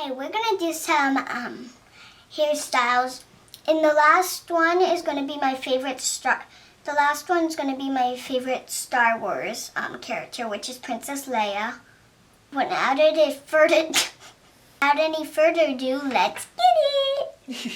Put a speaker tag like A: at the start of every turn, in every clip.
A: Hey, we're gonna do some hairstyles, and the last one is gonna be my favorite Star Wars character, which is Princess Leia. Without any further ado, let's get it.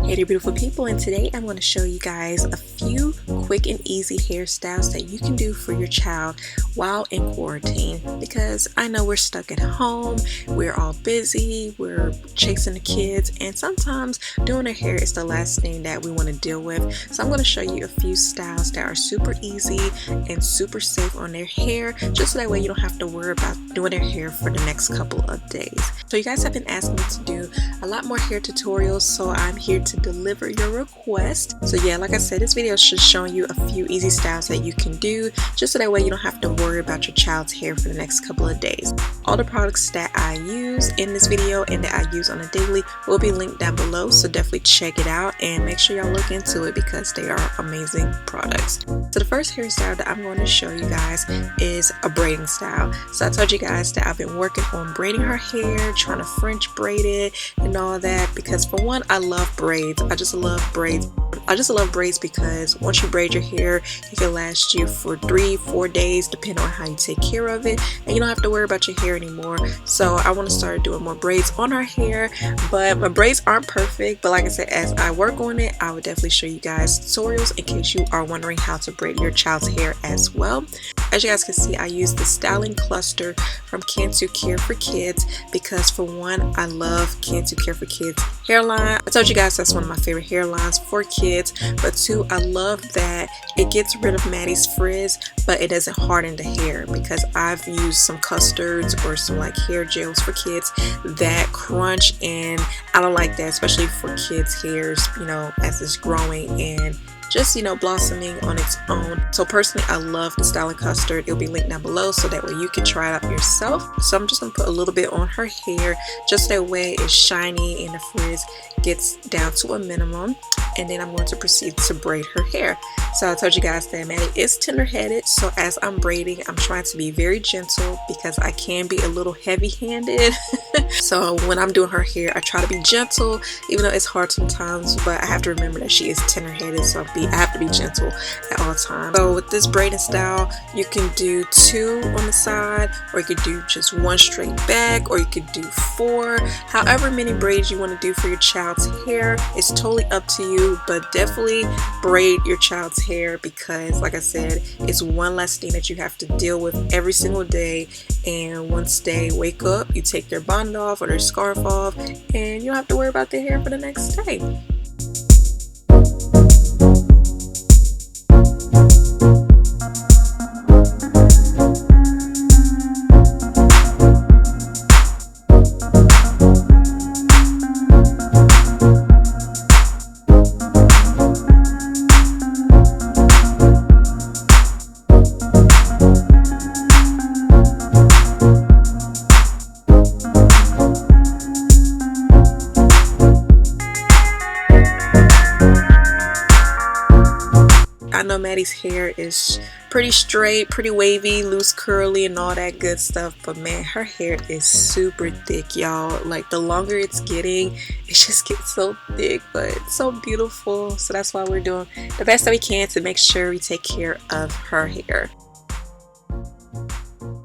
B: Hey there beautiful people, and today I'm going to show you guys a few quick and easy hairstyles that you can do for your child while in quarantine, because I know we're stuck at home, we're all busy, we're chasing the kids, and sometimes doing their hair is the last thing that we want to deal with. So I'm going to show you a few styles that are super easy and super safe on their hair, just so that way you don't have to worry about doing their hair for the next couple of days. So you guys have been asking me to do a lot more hair tutorials, so I'm here to deliver your request. So yeah, like I said, this video is just showing you a few easy styles that you can do, just so that way you don't have to worry about your child's hair for the next couple of days. All the products that I use in this video and that I use on a daily will be linked down below, so definitely check it out and make sure y'all look into it because they are amazing products. So the first hairstyle that I'm going to show you guys is a braiding style. So I told you guys that I've been working on braiding her hair, trying to French braid it and all that, because for one, I love braids. I just love braids. I just love braids because once you braid your hair, it can last you for 3-4 days depending on how you take care of it, and you don't have to worry about your hair anymore. So I want to start doing more braids on our hair, but my braids aren't perfect. But like I said, as I work on it, I will definitely show you guys tutorials in case you are wondering how to braid your child's hair as well. As you guys can see, I use the styling cluster from Cantu Care for Kids because for one, I love Cantu Care for Kids hairline. I told you guys that's one of my favorite hairlines for kids, but two, I love that it gets rid of Maddie's frizz, but it doesn't harden the hair, because I've used some custards or some like hair gels for kids that crunch, and I don't like that, especially for kids' hairs, you know, as it's growing and just, you know, blossoming on its own. So personally, I love the styling custard. It'll be linked down below so that way you can try it out yourself. So I'm just gonna put a little bit on her hair, just that way it's shiny and the frizz gets down to a minimum, and then I'm going to proceed to braid her hair. So I told you guys that Maddie is tender-headed, so as I'm braiding, I'm trying to be very gentle because I can be a little heavy-handed. So when I'm doing her hair, I try to be gentle, even though it's hard sometimes, but I have to remember that she is tender-headed, so I have to be gentle at all times. So with this braiding style, you can do 2 on the side, or you could do just 1 straight back, or you could do 4. However many braids you want to do for your child's hair, it's totally up to you, but definitely braid your child's hair because, like I said, it's one less thing that you have to deal with every single day. And once they wake up, you take their bonnet off or their scarf off, and you don't have to worry about their hair for the next day. I know Maddie's hair is pretty straight, pretty wavy, loose curly and all that good stuff, but man, her hair is super thick, y'all. Like, the longer it's getting, it just gets so thick, but it's so beautiful. So that's why we're doing the best that we can to make sure we take care of her hair.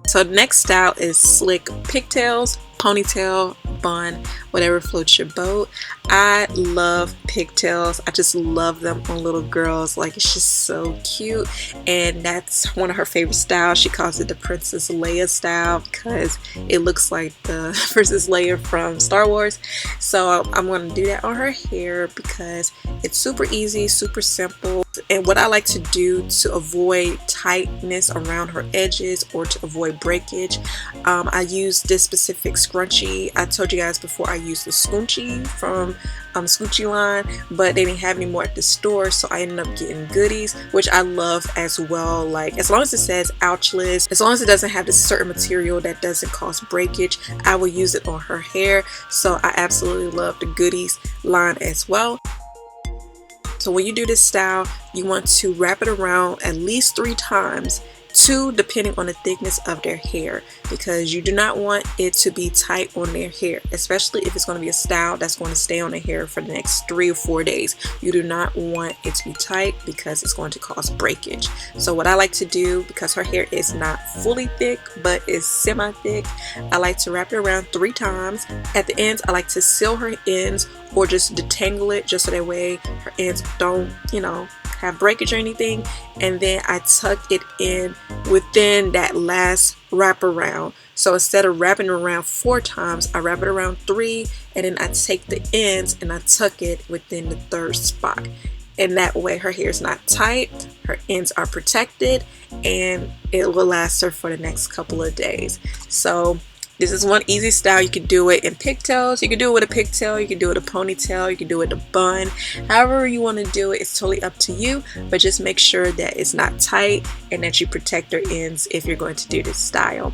B: So the next style is slick pigtails, ponytail, bun, whatever floats your boat. I love pigtails. I just love them on little girls. Like, it's just so cute, and that's one of her favorite styles. She calls it the Princess Leia style because it looks like the Princess Leia from Star Wars. So I'm going to do that on her hair because it's super easy, super simple. And what I like to do to avoid tightness around her edges or to avoid breakage, I use this specific scrunchie. I told you guys before I used the scrunchie from Scoochie line, but they didn't have any more at the store, so I ended up getting goodies, which I love as well. Like, as long as it says ouchless, as long as it doesn't have this certain material that doesn't cause breakage, I will use it on her hair. So I absolutely love the goodies line as well. So when you do this style, you want to wrap it around at least 3 times 2 depending on the thickness of their hair, because you do not want it to be tight on their hair, especially if it's going to be a style that's going to stay on their hair for the next 3 or 4 days. You do not want it to be tight because it's going to cause breakage. So what I like to do, because her hair is not fully thick but is semi-thick, I like to wrap it around 3 times. At the ends, I like to seal her ends or just detangle it, just so that way her ends don't, have breakage or anything. And then I tuck it in within that last wrap around. So instead of wrapping it around 4 times, I wrap it around 3, and then I take the ends and I tuck it within the 3rd spot. And that way her hair is not tight, her ends are protected, and it will last her for the next couple of days. So this is one easy style. You can do it in pigtails, you can do it with a pigtail, you can do it with a ponytail, you can do it with a bun. However you want to do it, it's totally up to you, but just make sure that it's not tight and that you protect your ends if you're going to do this style.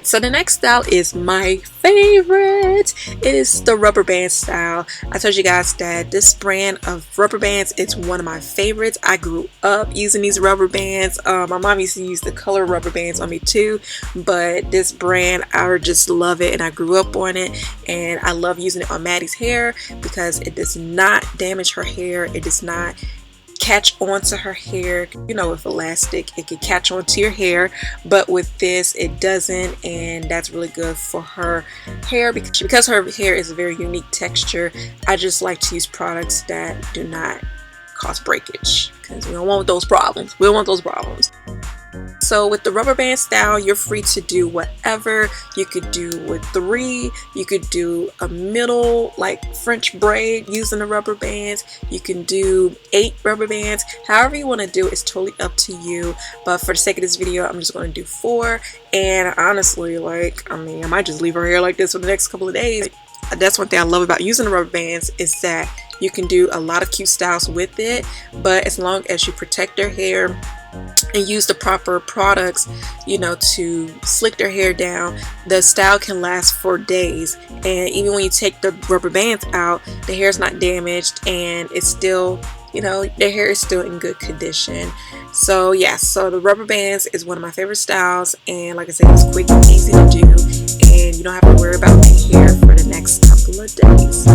B: So the next style is my favorite. It is the rubber band style. I told you guys that this brand of rubber bands, it's one of my favorites. I grew up using these rubber bands. My mom used to use the color rubber bands on me too, but this brand, I just love it, and I grew up on it, and I love using it on Maddie's hair because it does not damage her hair. It does not catch onto her hair. With elastic it can catch onto your hair, but with this it doesn't, and that's really good for her hair because her hair is a very unique texture. I just like to use products that do not cause breakage because we don't want those problems. So with the rubber band style, you're free to do whatever. You could do with 3, you could do a middle like French braid using the rubber bands, you can do 8 rubber bands. However you want to do it, it's totally up to you, but for the sake of this video I'm just going to do 4. And honestly, I might just leave her hair like this for the next couple of days. That's one thing I love about using the rubber bands, is that you can do a lot of cute styles with it, but as long as you protect their hair and use the proper products, to slick their hair down, the style can last for days. And even when you take the rubber bands out, the hair is not damaged, and it's still, their hair is still in good condition. So yeah, so the rubber bands is one of my favorite styles, and like I said, it's quick and easy to do, and you don't have to worry about the hair for the next couple of days.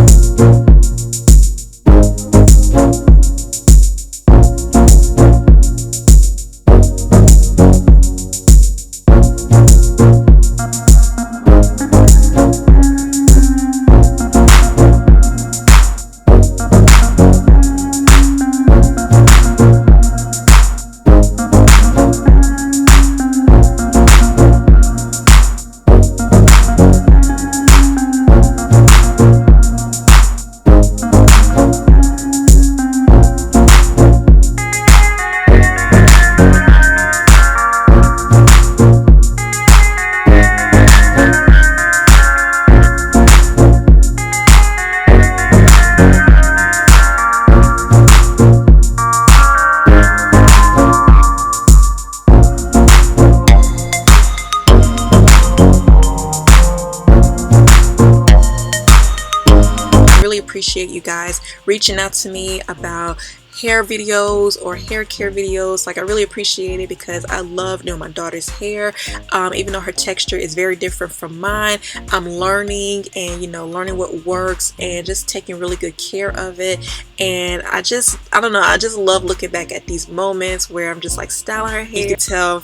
B: Appreciate you guys reaching out to me about hair videos or hair care videos. I really appreciate it because I love doing my daughter's hair. Even though her texture is very different from mine, I'm learning and learning what works and just taking really good care of it. And I don't know, I just love looking back at these moments where I'm just styling her hair.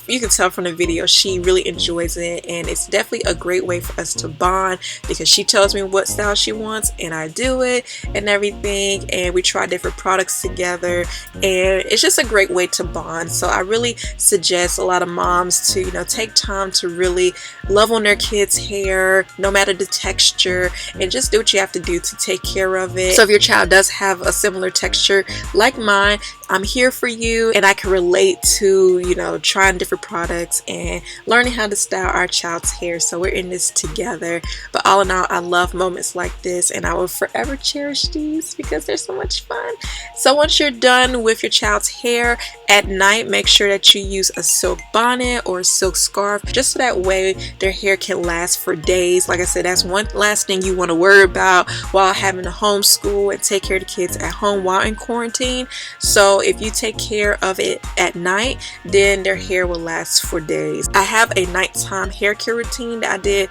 B: You can tell from the video she really enjoys it, and it's definitely a great way for us to bond because she tells me what style she wants and I do it and everything, and we try different products together. together, and it's just a great way to bond. So I really suggest a lot of moms to, you know, take time to really love on their kids' hair, no matter the texture, and just do what you have to do to take care of it. So if your child does have a similar texture like mine, I'm here for you, and I can relate to, you know, trying different products and learning how to style our child's hair. So we're in this together. But all in all, I love moments like this, and I will forever cherish these because they're so much fun. So once you're done with your child's hair at night, make sure that you use a silk bonnet or a silk scarf, just so that way their hair can last for days. Like I said, that's one last thing you want to worry about while having to homeschool and take care of the kids at home while in quarantine. So if you take care of it at night, then their hair will last for days. I have a nighttime hair care routine that I did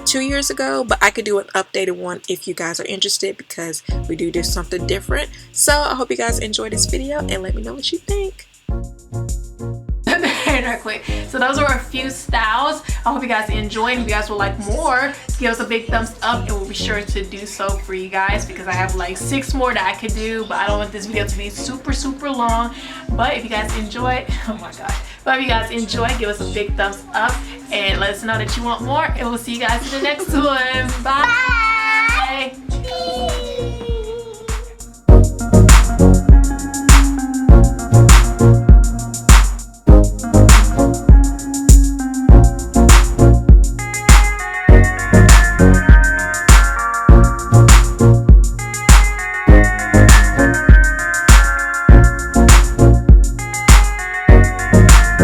B: 2 years ago, but I could do an updated one if you guys are interested, because we do something different. So I hope you guys enjoyed this video and let me know what you think.
C: Quick. So those are a few styles. I hope you guys enjoyed. If you guys would like more, give us a big thumbs up, and we'll be sure to do so for you guys, because I have like 6 more that I could do, but I don't want this video to be super long. But if you guys enjoyed, oh my god, but if you guys enjoyed, give us a big thumbs up and let us know that you want more, and we'll see you guys in the next one. Bye.